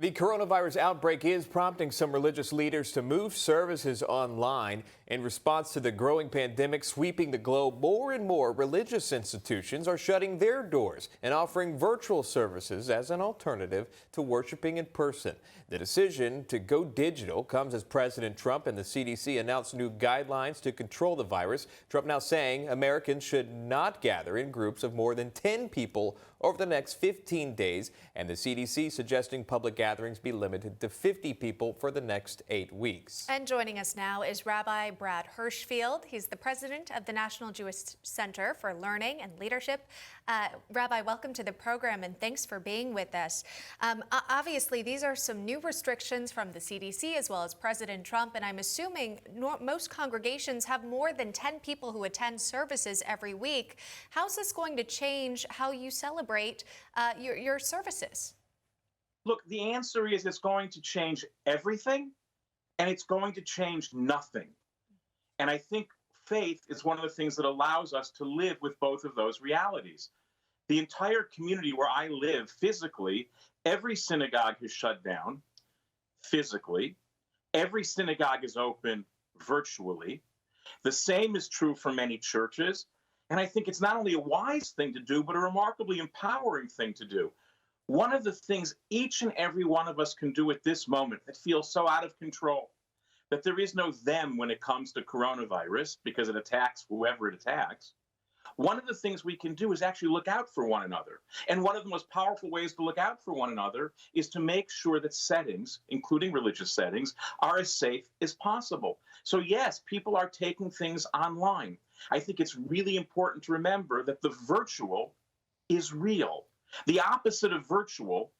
The coronavirus outbreak is prompting some religious leaders to move services online. In response to the growing pandemic sweeping the globe, more and more religious institutions are shutting their doors and offering virtual services as an alternative to worshiping in person. The decision to go digital comes as President Trump and the CDC announced new guidelines to control the virus. Trump now saying Americans should not gather in groups of more than 10 people over the next 15 days, and the CDC suggesting public gatherings be limited to 50 people for the next 8 weeks. And joining us now is Rabbi Brad Hirschfield. He's the president of the National Jewish Center for Learning and Leadership. Rabbi, welcome to the program and thanks for being with us. Obviously, these are some new restrictions from the CDC as well as President Trump, and I'm assuming most congregations have more than 10 people who attend services every week. How's this going to change how you celebrate your services? Look, the answer is it's going to change everything, and it's going to change nothing. And I think faith is one of the things that allows us to live with both of those realities. The entire community where I live physically, every synagogue is shut down physically. Every synagogue is open virtually. The same is true for many churches. And I think it's not only a wise thing to do, but a remarkably empowering thing to do. One of the things each and every one of us can do at this moment that feels so out of control, that there is no them when it comes to coronavirus because it attacks whoever it attacks. One of the things we can do is actually look out for one another. And one of the most powerful ways to look out for one another is to make sure that settings, including religious settings, are as safe as possible. So yes, people are taking things online. I think it's really important to remember that the virtual is real. The opposite of virtual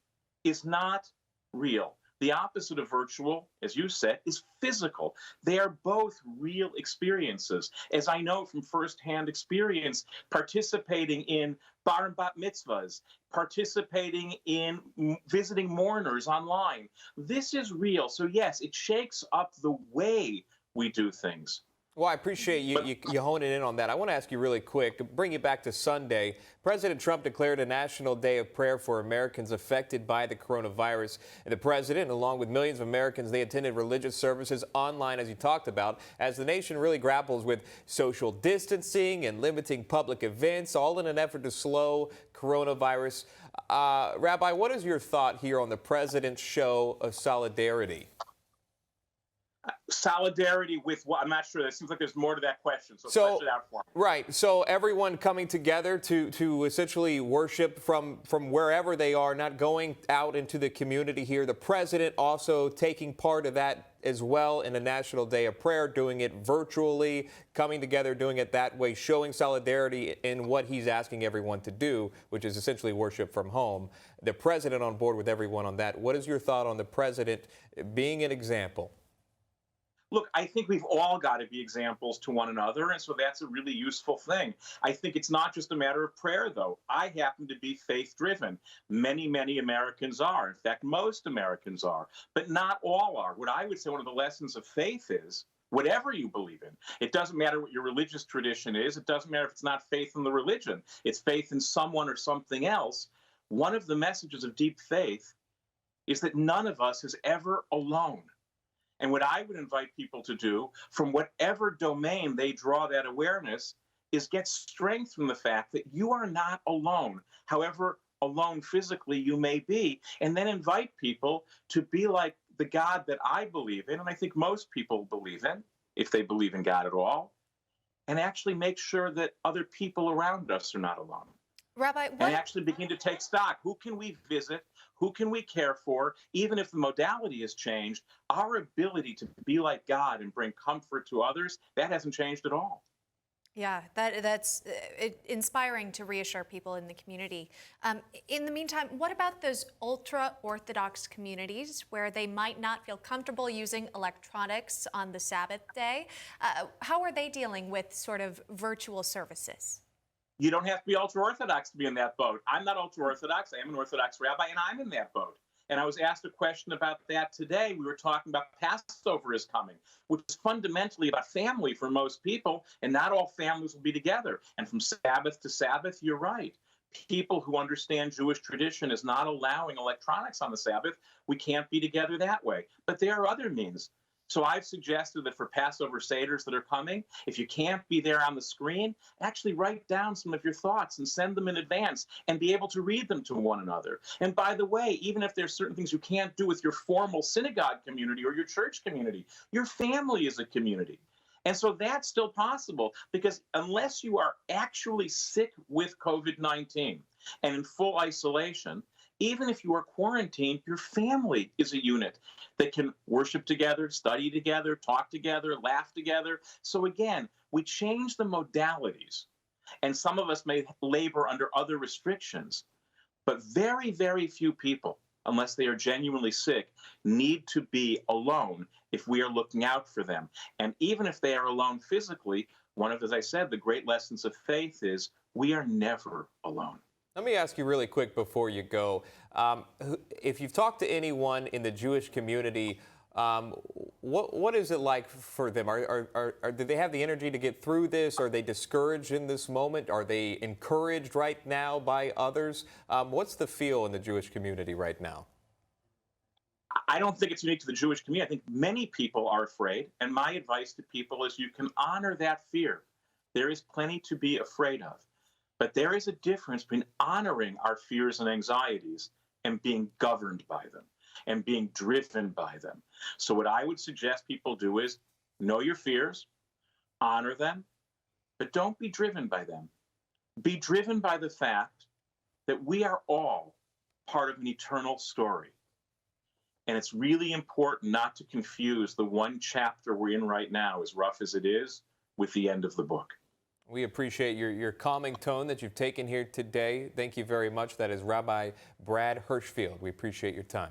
is not real. The opposite of virtual, as you said, is physical. They are both real experiences. As I know from firsthand experience, participating in bar and bat mitzvahs, participating in visiting mourners online, this is real. So yes, it shakes up the way we do things. Well, I appreciate you honing in on that. I want to ask you really quick, to bring you back to Sunday. President Trump declared a national day of prayer for Americans affected by the coronavirus. And the president, along with millions of Americans, they attended religious services online, as you talked about, as the nation really grapples with social distancing and limiting public events, all in an effort to slow coronavirus. Rabbi, what is your thought here on the president's show of solidarity? Solidarity with what? I'm not sure. It seems like there's more to that question. So flesh it out for me. Right. So everyone coming together to essentially worship from wherever they are, not going out into the community here. The president also taking part of that as well in a national day of prayer, doing it virtually, coming together, doing it that way, showing solidarity in what he's asking everyone to do, which is essentially worship from home. The president on board with everyone on that. What is your thought on the president being an example? Look, I think we've all got to be examples to one another, and so that's a really useful thing. I think it's not just a matter of prayer, though. I happen to be faith-driven. Many, many Americans are. In fact, most Americans are, but not all are. What I would say one of the lessons of faith is, whatever you believe in, it doesn't matter what your religious tradition is. It doesn't matter if it's not faith in the religion. It's faith in someone or something else. One of the messages of deep faith is that none of us is ever alone. And what I would invite people to do, from whatever domain they draw that awareness, is get strength from the fact that you are not alone, however alone physically you may be, and then invite people to be like the God that I believe in, and I think most people believe in, if they believe in God at all, and actually make sure that other people around us are not alone. Rabbi, and actually begin to take stock. Who can we visit? Who can we care for? Even if the modality has changed, our ability to be like God and bring comfort to others, that hasn't changed at all. Yeah, that's inspiring to reassure people in the community. In the meantime, what about those ultra-Orthodox communities where they might not feel comfortable using electronics on the Sabbath day? How are they dealing with sort of virtual services? You don't have to be ultra-Orthodox to be in that boat. I'm not ultra-Orthodox. I am an Orthodox rabbi, and I'm in that boat. And I was asked a question about that today. We were talking about Passover is coming, which is fundamentally about family for most people, and not all families will be together. And from Sabbath to Sabbath, you're right. people who understand Jewish tradition as not allowing electronics on the Sabbath. We can't be together that way. But there are other means. So I've suggested that for Passover Seders that are coming, if you can't be there on the screen, actually write down some of your thoughts and send them in advance and be able to read them to one another. And by the way, even if there's certain things you can't do with your formal synagogue community or your church community, your family is a community. And so that's still possible, because unless you are actually sick with COVID-19 and in full isolation, even if you are quarantined, your family is a unit that can worship together, study together, talk together, laugh together. So again, we change the modalities, and some of us may labor under other restrictions, but very, very few people, unless they are genuinely sick, need to be alone if we are looking out for them. And even if they are alone physically, one of, as I said, the great lessons of faith is we are never alone. Let me ask you really quick before you go. If you've talked to anyone in the Jewish community, what is it like for them? Do they have the energy to get through this? Are they discouraged in this moment? Are they encouraged right now by others? What's the feel in the Jewish community right now? I don't think it's unique to the Jewish community. I think many people are afraid. And my advice to people is you can honor that fear. There is plenty to be afraid of. But there is a difference between honoring our fears and anxieties and being governed by them and being driven by them. So what I would suggest people do is know your fears, honor them, but don't be driven by them. Be driven by the fact that we are all part of an eternal story. And it's really important not to confuse the one chapter we're in right now, as rough as it is, with the end of the book. We appreciate your calming tone that you've taken here today. Thank you very much. That is Rabbi Brad Hirschfield. We appreciate your time.